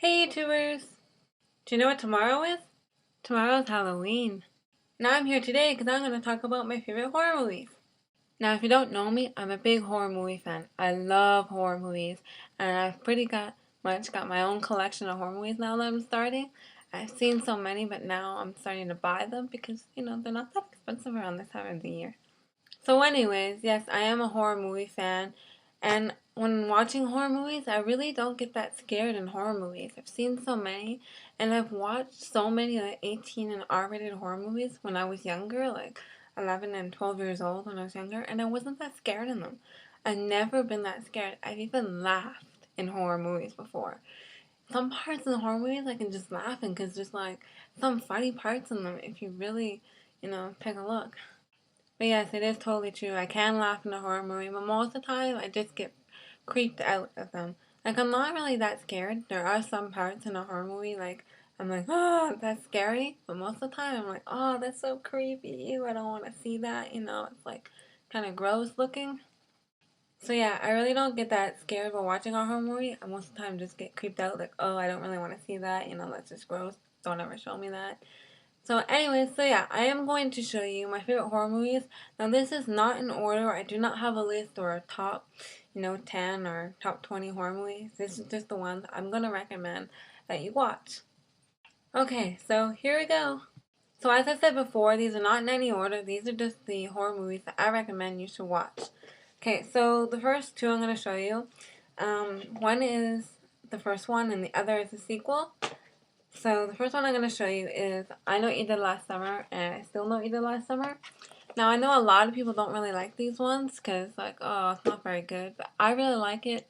Hey YouTubers! Do you know what tomorrow is? Tomorrow's Halloween. Now I'm here today because I'm going to talk about my favorite horror movies. Now if you don't know me, I'm a big horror movie fan. I love horror movies and I've much got my own collection of horror movies now that I'm starting. I've seen so many but now I'm starting to buy them because, they're not that expensive around this time of the year. So anyways, yes, I am a horror movie fan, and when watching horror movies, I really don't get that scared in horror movies. I've seen so many, and I've watched so many like 18 and R-rated horror movies when I was younger, like 11 and 12 years old when I was younger, and I wasn't that scared in them. I've never been that scared. I've even laughed in horror movies before. Some parts in the horror movies I can just laugh in because there's like some funny parts in them if you really, take a look. But yes, it is totally true. I can laugh in a horror movie, but most of the time I just get creeped out of them. Like, I'm not really that scared. There are some parts in a horror movie, like, I'm like, oh, that's scary. But most of the time I'm like, oh, that's so creepy. Ew, I don't want to see that. It's like kind of gross looking. So yeah, I really don't get that scared while watching a horror movie. I most of the time just get creeped out, like, oh, I don't really want to see that. That's just gross. Don't ever show me that. So anyways, so yeah, I am going to show you my favorite horror movies. Now this is not in order. I do not have a list or a top, 10 or top 20 horror movies. This is just the ones I'm going to recommend that you watch. Okay, so here we go. So as I said before, these are not in any order. These are just the horror movies that I recommend you should watch. Okay, so the first two I'm going to show you. One is the first one and the other is the sequel. So the first one I'm going to show you is I Know What You Did Last Summer and I Still Know What You Did Last Summer. Now I know a lot of people don't really like these ones because like, oh, it's not very good, but I really like it.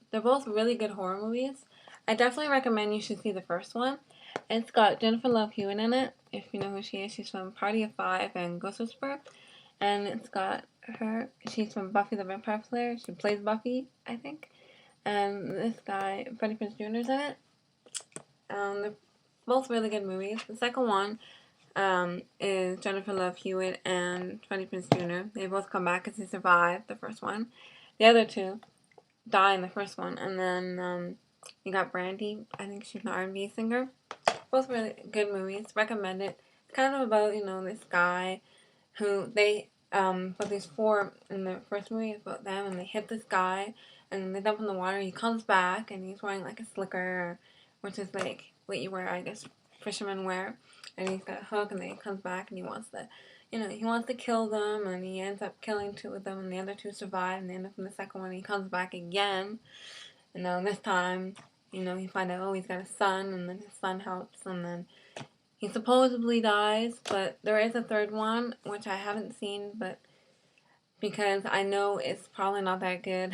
They're both really good horror movies. I definitely recommend you should see the first one. It's got Jennifer Love Hewitt in it. If you know who she is, she's from Party of Five and Ghost Whisperer. And it's got she's from Buffy the Vampire Slayer. She plays Buffy, I think. And this guy, Freddie Prinze Jr. is in it. They're both really good movies. The second one is Jennifer Love Hewitt and Freddie Prinze Jr. They both come back because they survived the first one. The other two die in the first one. And then you got Brandy. I think she's an R&B singer. Both really good movies. Recommend it. It's kind of about, this guy who but these four in the first movie about them and they hit this guy and they dump in the water. He comes back and he's wearing like a slicker, which is like what you wear, I guess, fishermen wear. And he's got a hook and then he comes back and he wants to kill them and he ends up killing two of them and the other two survive and they end up in the second one and he comes back again. And then this time, he finds out, oh, he's got a son and then his son helps and then he supposedly dies, but there is a third one, which I haven't seen, but because I know it's probably not that good.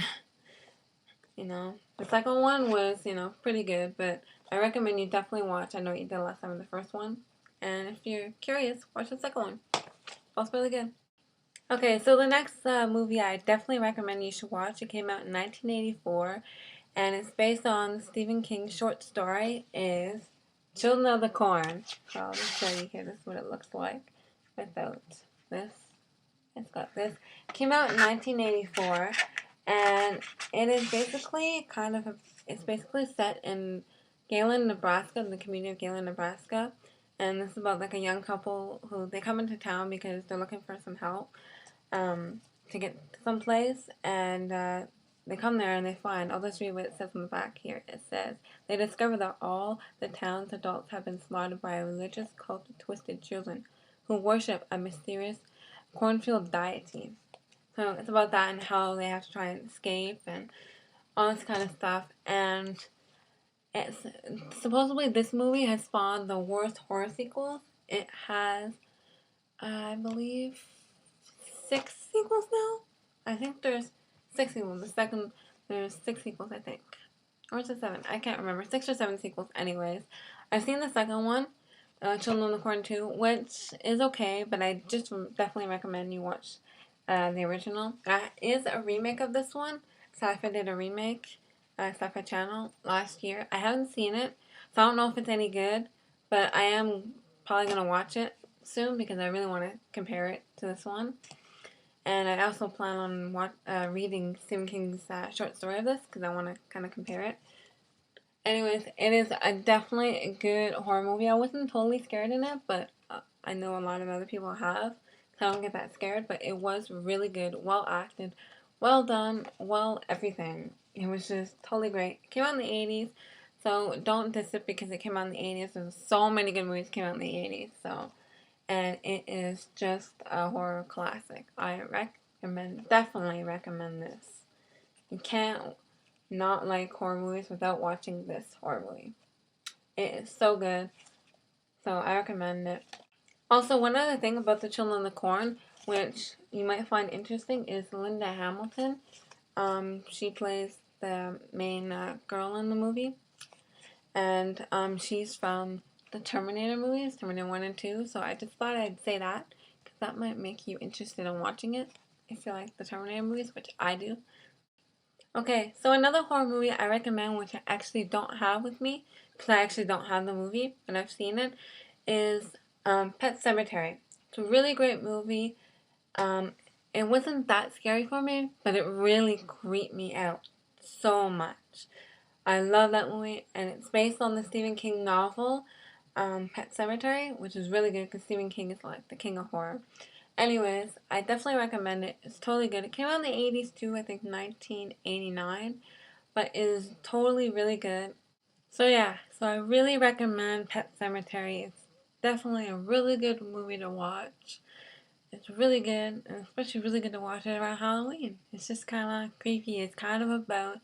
The second one was, pretty good, but I recommend you definitely watch I Know What You Did Last Time, the first one. And if you're curious, watch the second one. Both really good. Okay, so the next movie I definitely recommend you should watch. It came out in 1984, and it's based on Stephen King's short story, is Children of the Corn. So I'll just show you here. This is what it looks like without this. It's got this. It came out in 1984, and it is basically it's basically set in Galen, Nebraska, the community of Galen, Nebraska. And this is about like a young couple who they come into town because they're looking for some help to get someplace, and they come there and they find, I'll just read what it says on the back here. It says, they discover that all the town's adults have been slaughtered by a religious cult of twisted children who worship a mysterious cornfield deity. So it's about that and how they have to try and escape and all this kind of stuff. And it's supposedly this movie has spawned the worst horror sequels. It has, I believe, 6 sequels now. I think there's 6 sequels. There's 6 sequels, I think. Or is it 7? I can't remember. 6 or 7 sequels, anyways. I've seen the second one, Children of the Corn 2, which is okay, but I just definitely recommend you watch the original. Is a remake of this one. Sci-Fi did a remake, Sci-Fi Channel, last year. I haven't seen it, so I don't know if it's any good, but I am probably going to watch it soon because I really want to compare it to this one. And I also plan on reading Stephen King's short story of this because I want to kind of compare it. Anyways, it is definitely a good horror movie. I wasn't totally scared in it, but I know a lot of other people have, so I don't get that scared. But it was really good, well acted, well done, well everything. It was just totally great. It came out in the 80s, so don't diss it because it came out in the 80s. There's so many good movies came out in the 80s, so and it is just a horror classic. I definitely recommend this. You can't not like horror movies without watching this horror movie. It is so good, so I recommend it. Also, one other thing about The Children of the Corn, which you might find interesting, is Linda Hamilton. She plays the main girl in the movie, and she's from the Terminator movies, Terminator 1 and 2, so I just thought I'd say that, because that might make you interested in watching it, if you like the Terminator movies, which I do. Okay, so another horror movie I recommend, which I actually don't have with me, because I actually don't have the movie, but I've seen it, is Pet Sematary. It's a really great movie. It wasn't that scary for me, but it really creeped me out so much. I love that movie, and it's based on the Stephen King novel, Pet Sematary, which is really good because Stephen King is like the king of horror. Anyways, I definitely recommend it. It's totally good. It came out in the 80s too, I think 1989, but it is totally really good. So yeah, so I really recommend Pet Sematary. It's definitely a really good movie to watch. It's really good, and especially really good to watch it around Halloween. It's just kind of creepy. It's kind of about,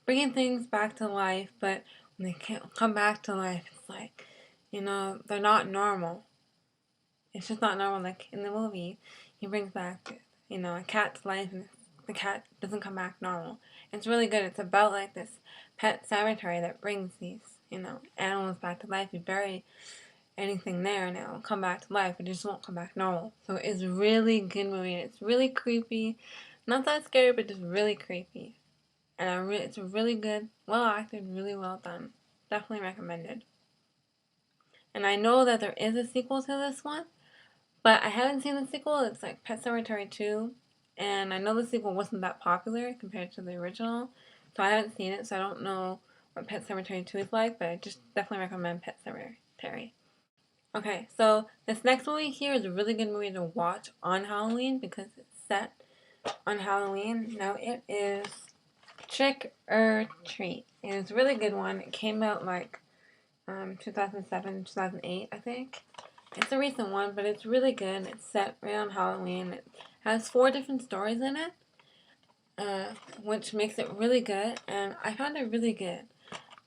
bringing things back to life, but when they can't come back to life, it's like, they're not normal. It's just not normal. Like in the movie, he brings back, a cat to life, and the cat doesn't come back normal. It's really good. It's about like this pet cemetery that brings these, animals back to life. You bury anything there and it'll come back to life. It just won't come back normal. So it's a really good movie. It's really creepy. Not that scary, but just really creepy. And it's really good, well acted, really well done. Definitely recommended. And I know that there is a sequel to this one, but I haven't seen the sequel. It's like Pet Sematary 2. And I know the sequel wasn't that popular compared to the original. So I haven't seen it, so I don't know what Pet Sematary 2 is like, but I just definitely recommend Pet Sematary. Okay, so this next movie here is a really good movie to watch on Halloween because it's set on Halloween. Now it is Trick or Treat. It is a really good one. It came out like 2007, 2008, I think. It's a recent one, but it's really good. It's set right on Halloween. It has 4 different stories in it, which makes it really good, and I found it really good.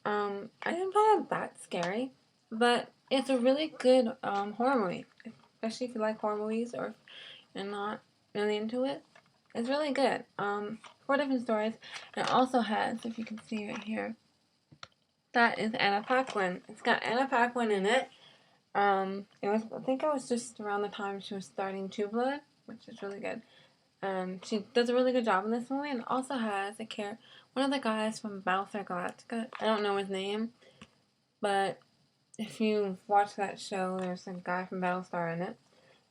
I didn't find it that scary, but it's a really good horror movie, especially if you like horror movies or if you're not really into it. It's really good. 4 different stories. And it also has, if you can see right here, that is Anna Paquin. It's got Anna Paquin in it. I think it was just around the time she was starting True Blood, which is really good. She does a really good job in this movie, and also has one of the guys from Battlestar Galactica. I don't know his name, but if you've watched that show, there's a guy from Battlestar in it.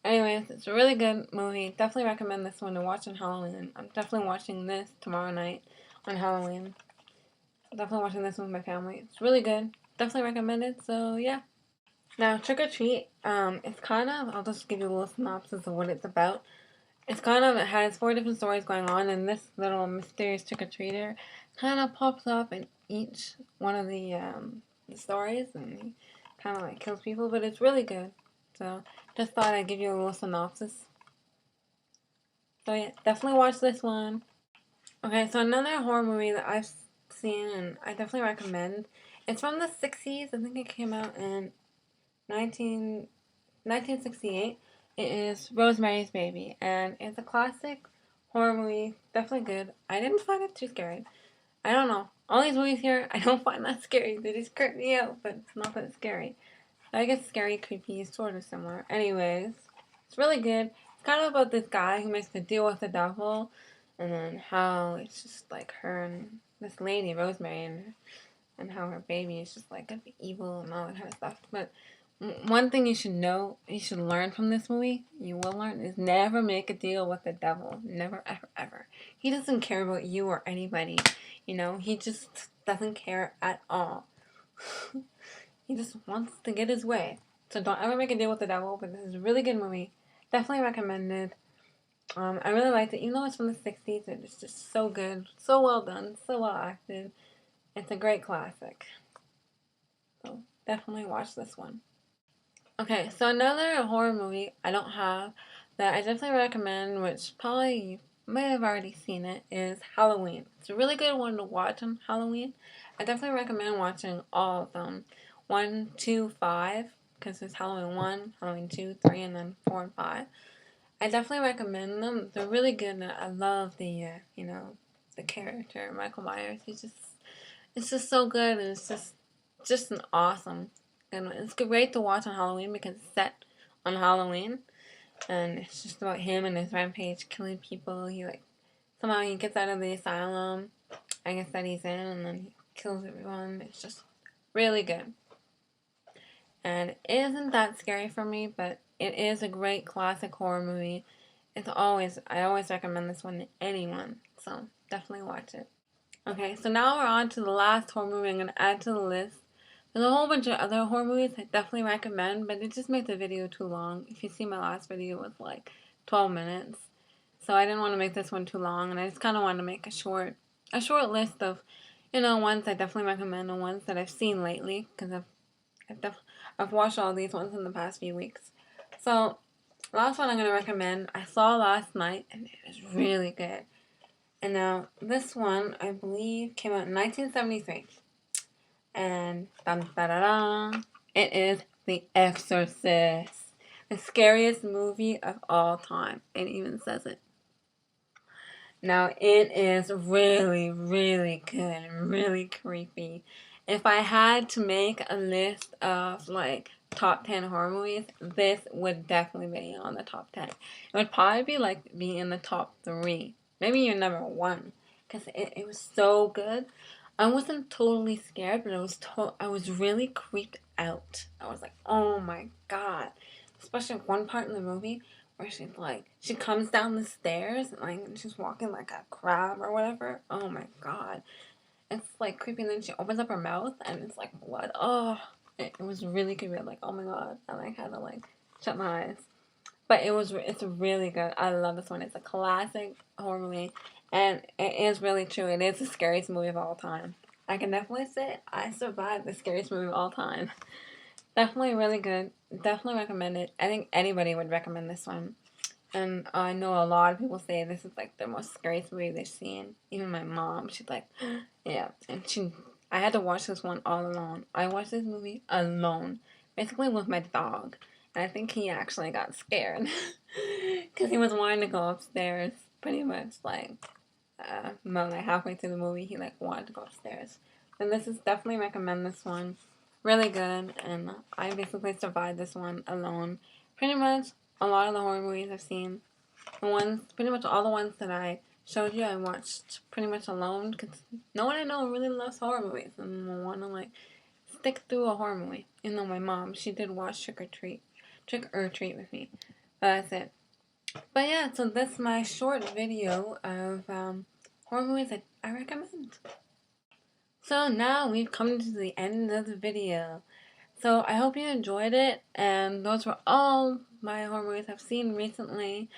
Anyways, it's a really good movie. Definitely recommend this one to watch on Halloween. I'm definitely watching this tomorrow night on Halloween. Definitely watching this with my family. It's really good. Definitely recommend it. So yeah. Now Trick or Treat. It's kind of. I'll just give you a little synopsis of what it's about. It has 4 different stories going on, and this little mysterious trick or treater kind of pops up in each one of the stories, and he kind of like kills people, but it's really good. So just thought I'd give you a little synopsis. So yeah, definitely watch this one. Okay, so another horror movie that I've seen and I definitely recommend. It's from the 60s. I think it came out in 1968. It is Rosemary's Baby, and it's a classic horror movie. Definitely good. I didn't find it too scary. I don't know. All these movies here, I don't find that scary. They just creep me out, but it's not that scary. I guess scary, creepy is sort of similar. Anyways, it's really good. It's kind of about this guy who makes a deal with the devil, and then how it's just like her and this lady, Rosemary, and how her baby is just like gonna be evil and all that kind of stuff. But one thing you should learn from this movie, you will learn, is never make a deal with the devil. Never, ever, ever. He doesn't care about you or anybody. He just doesn't care at all. He just wants to get his way. So don't ever make a deal with the devil, but this is a really good movie. Definitely recommended. I really liked it. Even though it's from the 60s, it's just so good. So well done. So well acted. It's a great classic. So definitely watch this one. Okay, so another horror movie I don't have that I definitely recommend, which probably you may have already seen it, is Halloween. It's a really good one to watch on Halloween. I definitely recommend watching all of them. 1, 2, 5, because there's Halloween 1, Halloween 2, 3, and then 4 and 5. I definitely recommend them. They're really good. I love the, the character, Michael Myers. It's just so good, and it's just an awesome. And it's great to watch on Halloween because it's set on Halloween, and it's just about him and his rampage, killing people. Somehow he gets out of the asylum, I guess that he's in, and then he kills everyone. It's just really good. And it isn't that scary for me, but it is a great classic horror movie. I always recommend this one to anyone, so definitely watch it. Okay, so now we're on to the last horror movie I'm going to add to the list. There's a whole bunch of other horror movies I definitely recommend, but it just makes the video too long. If you see my last video, it was like 12 minutes. So I didn't want to make this one too long, and I just kind of wanted to make a short list of, ones I definitely recommend and ones that I've seen lately, because I've watched all these ones in the past few weeks. So, last one I'm going to recommend, I saw last night, and it was really good. And now, this one, I believe, came out in 1973. And dun, da, da, da, it is The Exorcist. The scariest movie of all time. It even says it. Now, it is really, really good and really creepy. If I had to make a list of, top 10 horror movies, this would definitely be on the top 10. It would probably be in the top 3. Maybe your number 1. Because it was so good. I wasn't totally scared, but I was really creeped out. I was like, oh my god. Especially one part in the movie where she comes down the stairs and she's walking like a crab or whatever. Oh my god. It's creepy, and then she opens up her mouth and it's like blood. Oh, it was really creepy. I'm like, oh my god. I had to shut my eyes. But it's really good. I love this one. It's a classic horror movie, and it is really true. It is the scariest movie of all time. I can definitely say I survived the scariest movie of all time. Definitely really good. Definitely recommend it. I think anybody would recommend this one. And I know a lot of people say this is the most scariest movie they've seen. Even my mom, she's like, yeah. And I had to watch this one all alone. I watched this movie alone, basically with my dog. And I think he actually got scared because he was wanting to go upstairs. Pretty much halfway through the movie, he wanted to go upstairs. And this is definitely recommend this one. Really good, and I basically survived this one alone. Pretty much a lot of the horror movies I've seen, pretty much all the ones that I showed you, I watched pretty much alone because no one I know really loves horror movies and will want to stick through a horror movie. Even though my mom, she did watch Trick or Treat with me. But that's it. But yeah, so that's my short video of horror movies that I recommend. So now we've come to the end of the video. So I hope you enjoyed it, and those were all my horror movies I've seen recently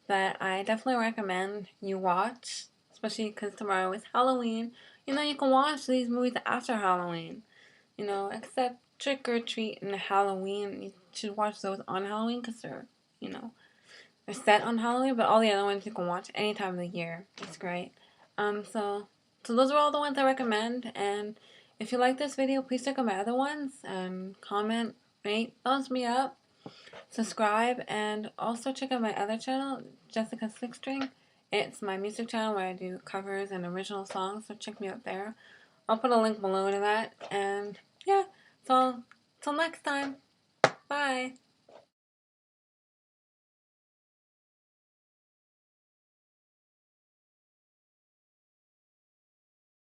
that I definitely recommend you watch, especially because tomorrow is Halloween. You can watch these movies after Halloween, except Trick or Treat and Halloween. You should watch those on Halloween because they're set on Halloween, but all the other ones you can watch any time of the year. It's great. So those are all the ones I recommend, and if you like this video, please check out my other ones, and comment, rate, thumbs me up, subscribe, and also check out my other channel, Jessica Six String. It's my music channel where I do covers and original songs, so check me out there. I'll put a link below to that, and yeah, so till next time, bye!